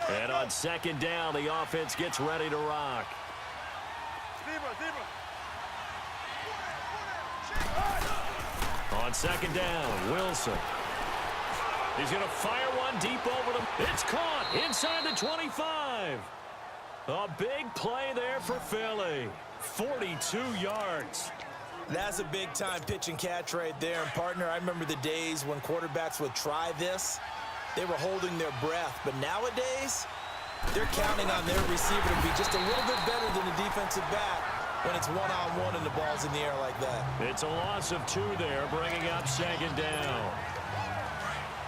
And on second down, the offense gets ready to rock. On second down, Wilson. He's going to fire one deep over them. It's caught inside the 25. A big play there for Philly. 42 yards. That's a big-time pitch and catch right there. And, partner, I remember the days when quarterbacks would try this. They were holding their breath. But nowadays, they're counting on their receiver to be just a little bit better than the defensive back when it's one-on-one and the ball's in the air like that. It's a loss of 2 there, bringing up second down.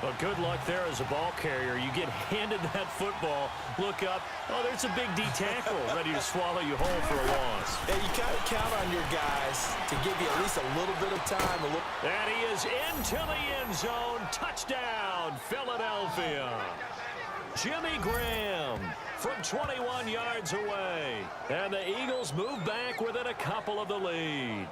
But good luck there as a ball carrier. You get handed that football, look up, oh, there's a big D tackle ready to swallow you whole for a loss. Yeah, you kind of count on your guys to give you at least a little bit of time. And he is into the end zone. Touchdown, Philadelphia. Jimmy Graham from 21 yards away. And the Eagles move back within a couple of the lead.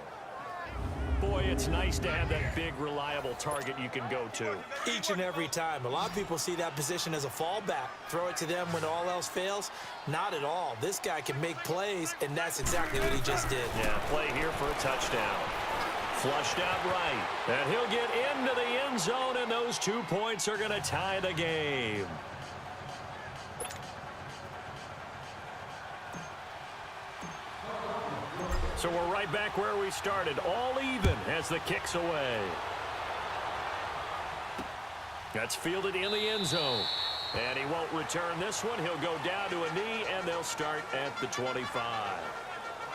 Boy, it's nice to have that big, reliable target you can go to. Each and every time. A lot of people see that position as a fallback. Throw it to them when all else fails. Not at all. This guy can make plays, and that's exactly what he just did. Yeah, play here for a touchdown. Flushed out right. And he'll get into the end zone, and those 2 points are going to tie the game. So we're right back where we started, all even as the kick's away. That's fielded in the end zone. And he won't return this one. He'll go down to a knee, and they'll start at the 25.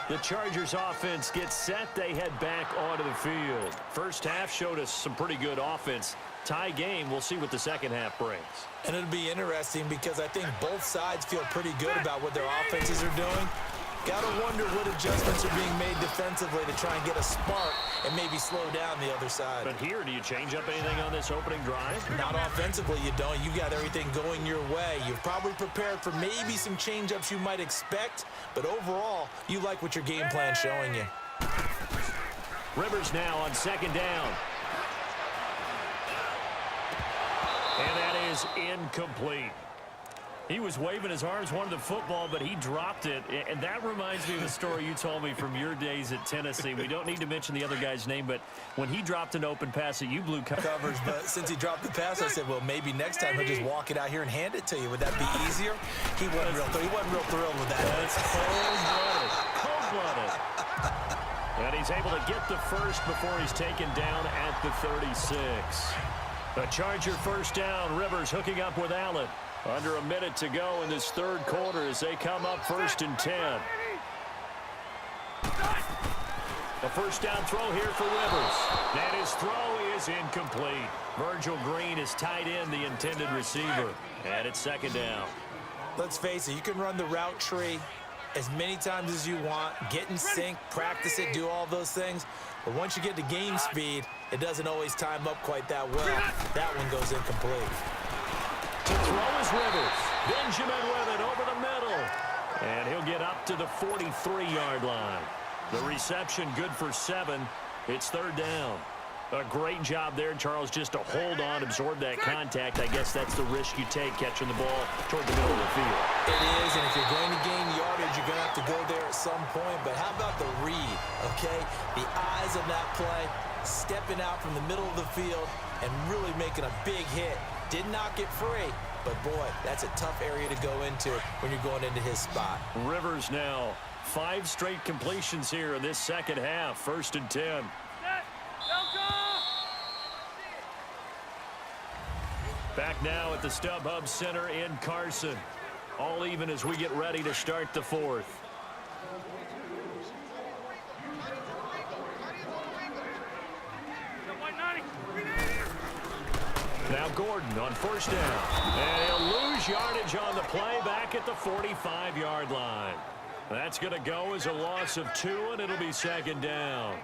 The Chargers offense gets set. They head back onto the field. First half showed us some pretty good offense. Tie game. We'll see what the second half brings. And it'll be interesting because I think both sides feel pretty good about what their offenses are doing. Gotta wonder what adjustments are being made defensively to try and get a spark and maybe slow down the other side. But here, do you change up anything on this opening drive? Not offensively, you don't. You got everything going your way. You've probably prepared for maybe some change-ups you might expect, but overall, you like what your game plan's showing you. Rivers now on second down. And that is incomplete. He was waving his arms, wanted the football, but he dropped it. And that reminds me of the story you told me from your days at Tennessee. We don't need to mention the other guy's name, but when he dropped an open pass that you blew covers, but since he dropped the pass, I said, well, maybe next time he'll just walk it out here and hand it to you. Would that be easier? He wasn't real thrilled with that. That's cold-blooded. Cold-blooded. And he's able to get the first before he's taken down at the 36. A Charger first down. Rivers hooking up with Allen. Under a minute to go in this third quarter as they come up 1st and 10. A first down throw here for Rivers. And his throw is incomplete. Virgil Green is tied in the intended receiver. And it's second down. Let's face it, you can run the route tree as many times as you want, get in sync, practice it, do all those things. But once you get to game speed, it doesn't always time up quite that well. That one goes incomplete. To throw is Rivers. Benjamin with it over the middle. And he'll get up to the 43-yard line. The reception good for 7. It's third down. A great job there, Charles, just to hold on, absorb that contact. I guess that's the risk you take catching the ball toward the middle of the field. It is, and if you're going to gain yardage, you're going to have to go there at some point. But how about the read, okay? The eyes of that play, stepping out from the middle of the field and really making a big hit. Did not get free, but boy, that's a tough area to go into when you're going into his spot. Rivers now, 5 straight completions here in this second half, 1st and 10. Back now at the StubHub Center in Carson. All even as we get ready to start the fourth. Now Gordon on first down. And he'll lose yardage on the play back at the 45-yard line. That's going to go as a loss of 2, and it'll be second down.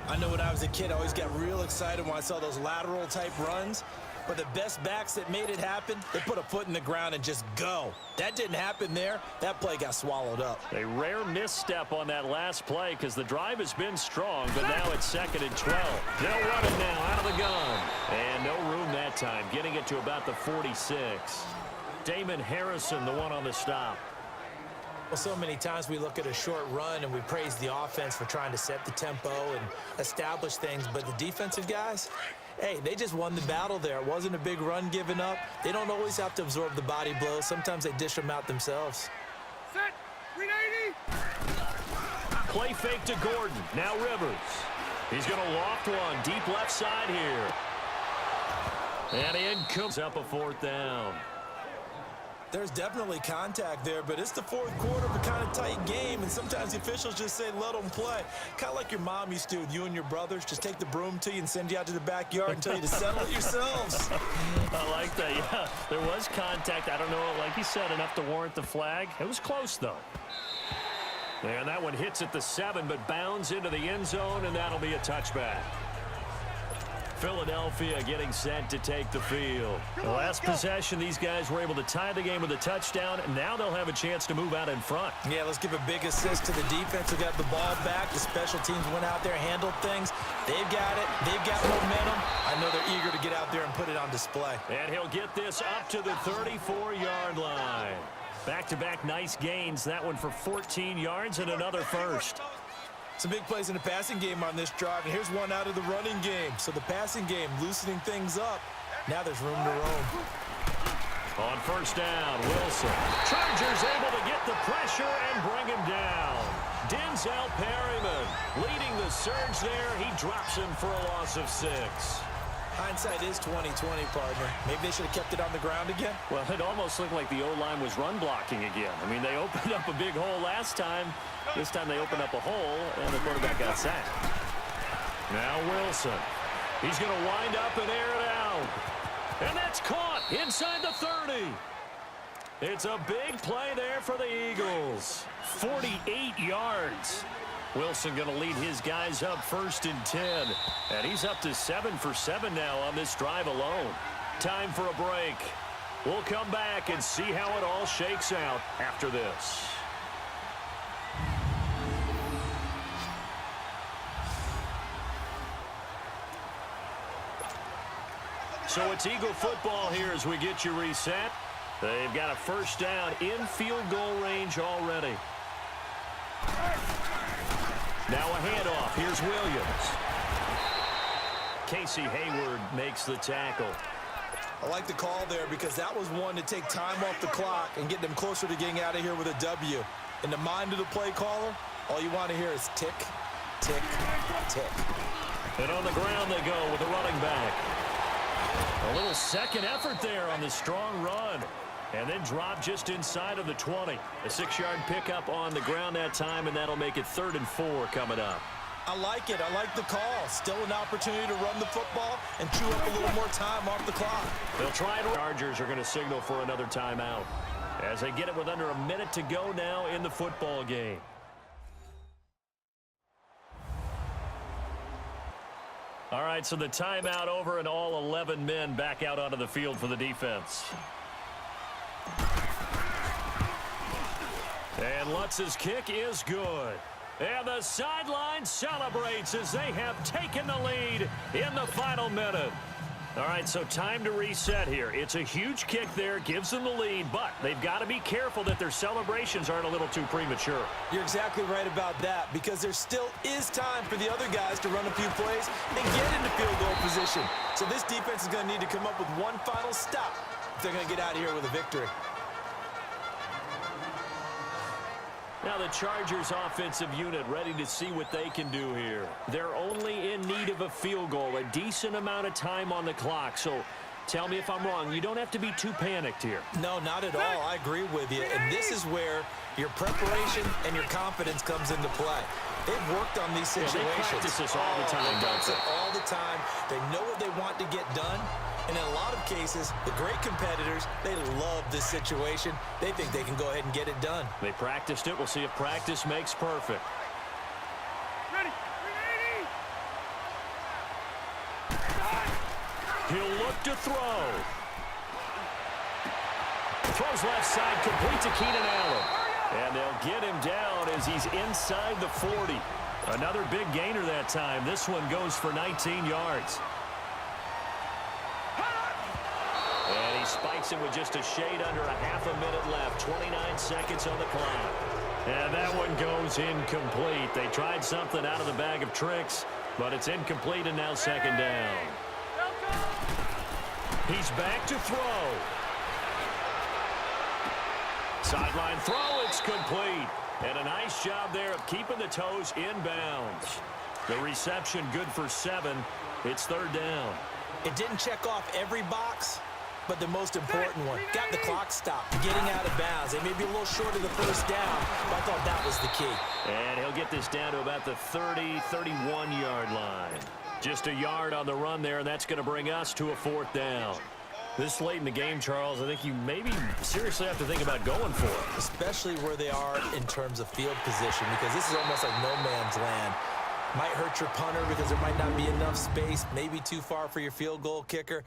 I know when I was a kid, I always got real excited when I saw those lateral-type runs. But the best backs that made it happen, they put a foot in the ground and just go. That didn't happen there. That play got swallowed up. A rare misstep on that last play because the drive has been strong, but now it's 2nd and 12. They'll run it now out of the gun. getting it to about the 46. Damon Harrison, the one on the stop. Well, so many times we look at a short run and we praise the offense for trying to set the tempo and establish things, but the defensive guys, hey, they just won the battle there. It wasn't a big run given up. They don't always have to absorb the body blows. Sometimes they dish them out themselves. Set. 380. Play fake to Gordon. Now Rivers. He's going to loft one. Deep left side here. And in comes up a fourth down. There's definitely contact there, but it's the fourth quarter of a kind of tight game, and sometimes the officials just say, let them play. Kind of like your mom used to with you and your brothers. Just take the broom to you and send you out to the backyard and tell you to settle it yourselves. I like that, yeah. There was contact. I don't know, like you said, enough to warrant the flag. It was close, though. And that one hits at the 7, but bounds into the end zone, and that'll be a touchback. Philadelphia getting set to take the field. The last possession, these guys were able to tie the game with a touchdown, and now they'll have a chance to move out in front. Yeah, let's give a big assist to the defense who got the ball back. The special teams went out there, handled things. They've got it. They've got momentum. I know they're eager to get out there and put it on display. And he'll get this up to the 34-yard line. Back-to-back nice gains. That one for 14 yards and another first. Some big plays in the passing game on this drive, and here's one out of the running game. So the passing game loosening things up. Now there's room to roam. On first down, Wilson. Chargers able to get the pressure and bring him down. Denzel Perryman leading the surge there. He drops him for a loss of 6. Hindsight is 20/20, partner. Maybe they should have kept it on the ground again. Well, it almost looked like the O-line was run blocking again. I mean, they opened up a big hole last time. This time they opened up a hole, and the quarterback got sacked. Now Wilson. He's going to wind up and air it out. And that's caught inside the 30. It's a big play there for the Eagles. 48 yards. Wilson going to lead his guys up 1st and 10. And he's up to 7 for 7 now on this drive alone. Time for a break. We'll come back and see how it all shakes out after this. So it's Eagle football here as we get you reset. They've got a first down in field goal range already. Now a handoff. Here's Williams. Casey Hayward makes the tackle. I like the call there because that was one to take time off the clock and get them closer to getting out of here with a W. In the mind of the play caller, all you want to hear is tick, tick, tick. And on the ground they go with the running back. A little second effort there on the strong run. And then drop just inside of the 20. A 6-yard pickup on the ground that time, and that'll make it 3rd and 4 coming up. I like it. I like the call. Still an opportunity to run the football and chew up a little more time off the clock. They'll try it. Chargers are going to signal for another timeout as they get it with under a minute to go now in the football game. All right, so the timeout over and all 11 men back out onto the field for the defense. And Lutz's kick is good. And the sideline celebrates as they have taken the lead in the final minute. All right, so time to reset here. It's a huge kick there, gives them the lead, but they've got to be careful that their celebrations aren't a little too premature. You're exactly right about that because there still is time for the other guys to run a few plays and get into field goal position. So this defense is going to need to come up with one final stop if they're going to get out of here with a victory. Now the Chargers offensive unit ready to see what they can do here. They're only in need of a field goal, a decent amount of time on the clock. So tell me if I'm wrong. You don't have to be too panicked here. No, not at all. I agree with you. And this is where your preparation and your confidence comes into play. They've worked on these situations. Yeah, they practice this all the time. They practice it all the time. They know what they want to get done. And in a lot of cases, the great competitors, they love this situation. They think they can go ahead and get it done. They practiced it. We'll see if practice makes perfect. Ready. 380. He'll look to throw. Throws left side, complete to Keenan Allen. And they'll get him down as he's inside the 40. Another big gainer that time. This one goes for 19 yards. he spikes it with just a shade under a half a minute left. 29 seconds on the clock. And that one goes incomplete. They tried something out of the bag of tricks, but it's incomplete and now second down. He's back to throw. Sideline throw, it's complete. And a nice job there of keeping the toes inbounds. The reception good for 7. It's third down. It didn't check off every box, but the most important one. Got the clock stopped, getting out of bounds. They may be a little short of the first down, but I thought that was the key. And he'll get this down to about the 30, 31-yard line. Just a yard on the run there, and that's going to bring us to a fourth down. This late in the game, Charles, I think you maybe seriously have to think about going for it. Especially where they are in terms of field position, because this is almost like no man's land. Might hurt your punter because there might not be enough space, maybe too far for your field goal kicker.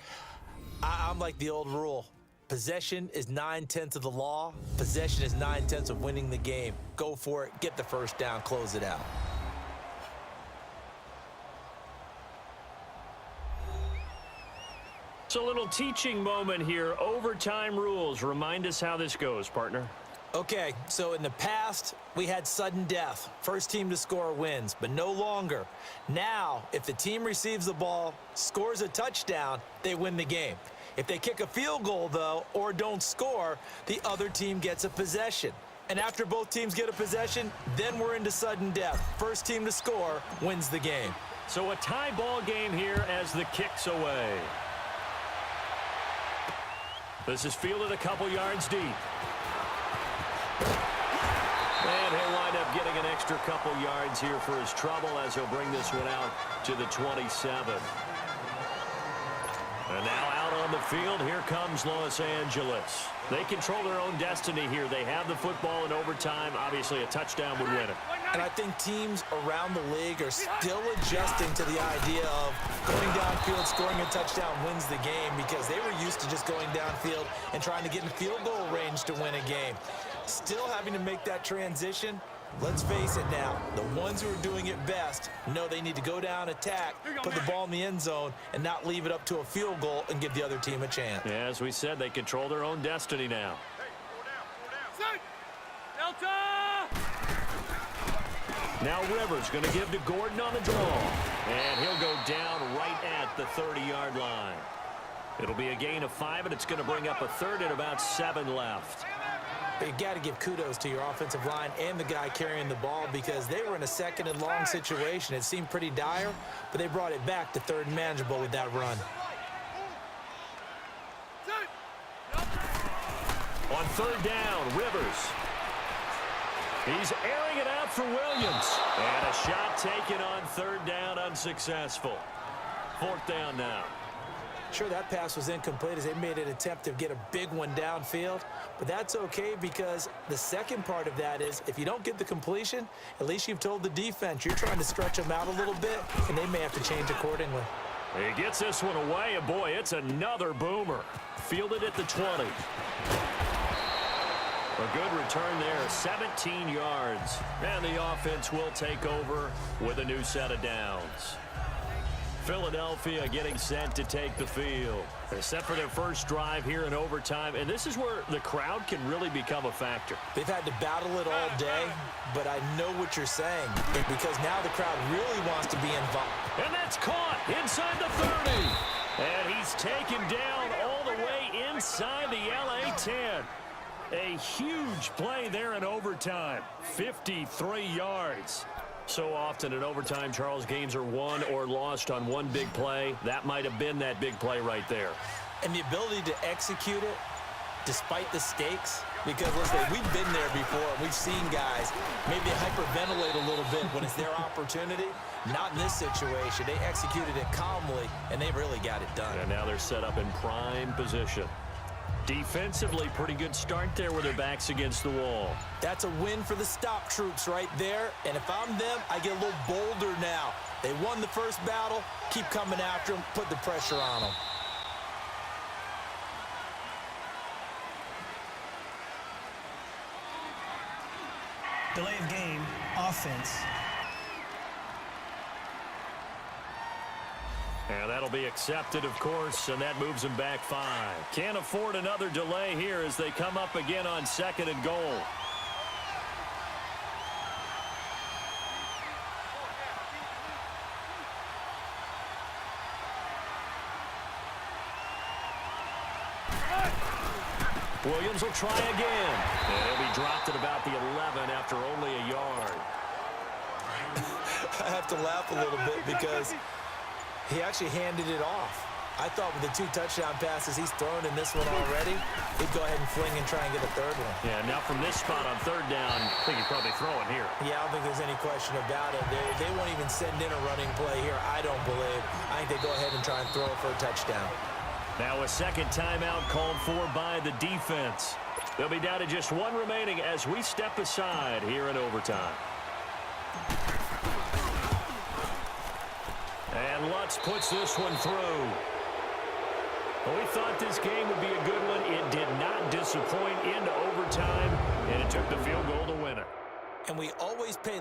I'm like the old rule. Possession is 9/10 of the law. Possession is 9/10 of winning the game. Go for it, get the first down, close it out. It's a little teaching moment here. Overtime rules. Remind us how this goes, partner. Okay, so in the past, we had sudden death. First team to score wins, but no longer. Now, if the team receives the ball, scores a touchdown, they win the game. If they kick a field goal, though, or don't score, the other team gets a possession. And after both teams get a possession, then we're into sudden death. First team to score wins the game. So a tie ball game here as the kick's away. This is fielded a couple yards deep. And he'll wind up getting an extra couple yards here for his trouble as he'll bring this one out to the 27. And now out on the field, here comes Los Angeles. They control their own destiny here. They have the football in overtime. Obviously, a touchdown would win it. And I think teams around the league are still adjusting to the idea of going downfield, scoring a touchdown wins the game, because they were used to just going downfield and trying to get in field goal range to win a game. Still having to make that transition. Let's face it now, the ones who are doing it best know they need to go down, attack, put the ball in the end zone, and not leave it up to a field goal and give the other team a chance. Yeah, as we said, they control their own destiny now. Set. Delta. Now Rivers going to give to Gordon on the draw. And he'll go down right at the 30-yard line. It'll be a gain of 5, and it's going to bring up a third and about 7 left. You got to give kudos to your offensive line and the guy carrying the ball, because they were in a second and long situation. It seemed pretty dire, but they brought it back to third and manageable with that run. On third down, Rivers. He's airing it out for Williams. And a shot taken on third down, unsuccessful. Fourth down now. Sure, that pass was incomplete as they made an attempt to get a big one downfield, but that's okay, because the second part of that is if you don't get the completion, at least you've told the defense you're trying to stretch them out a little bit, and they may have to change accordingly. He gets this one away, and boy, it's another boomer. Fielded at the 20. A good return there, 17 yards. And the offense will take over with a new set of downs. Philadelphia getting set to take the field. They're set for their first drive here in overtime, and this is where the crowd can really become a factor. They've had to battle it all day, but I know what you're saying, because now the crowd really wants to be involved. And that's caught inside the 30. And he's taken down all the way inside the LA 10. A huge play there in overtime, 53 yards. So often in overtime, Charles, games are won or lost on one big play. That might have been that big play right there. And the ability to execute it despite the stakes, because listen, we've been there before. We've seen guys maybe hyperventilate a little bit when it's their opportunity. Not in this situation. They executed it calmly, and they really got it done. And now they're set up in prime position. Defensively, pretty good start there with their backs against the wall. That's a win for the stop troops right there. And if I'm them, I get a little bolder now. They won the first battle. Keep coming after them. Put the pressure on them. Delay of game, offense. And that'll be accepted, of course, and that moves them back 5. Can't afford another delay here as they come up again on 2nd and goal. Williams will try again. And he'll be dropped at about the 11 after only a yard. I have to laugh a little bit because he actually handed it off. I thought with the 2 touchdown passes he's thrown in this one already, he'd go ahead and fling and try and get a 3rd one. Yeah, now from this spot on 3rd down, I think he's probably throwing here. Yeah, I don't think there's any question about it. They won't even send in a running play here, I don't believe. I think they go ahead and try and throw it for a touchdown. Now a second timeout called for by the defense. They'll be down to just 1 remaining as we step aside here in overtime. And Lutz puts this one through. Well, we thought this game would be a good one. It did not disappoint into overtime, and it took the field goal to win it. And we always pay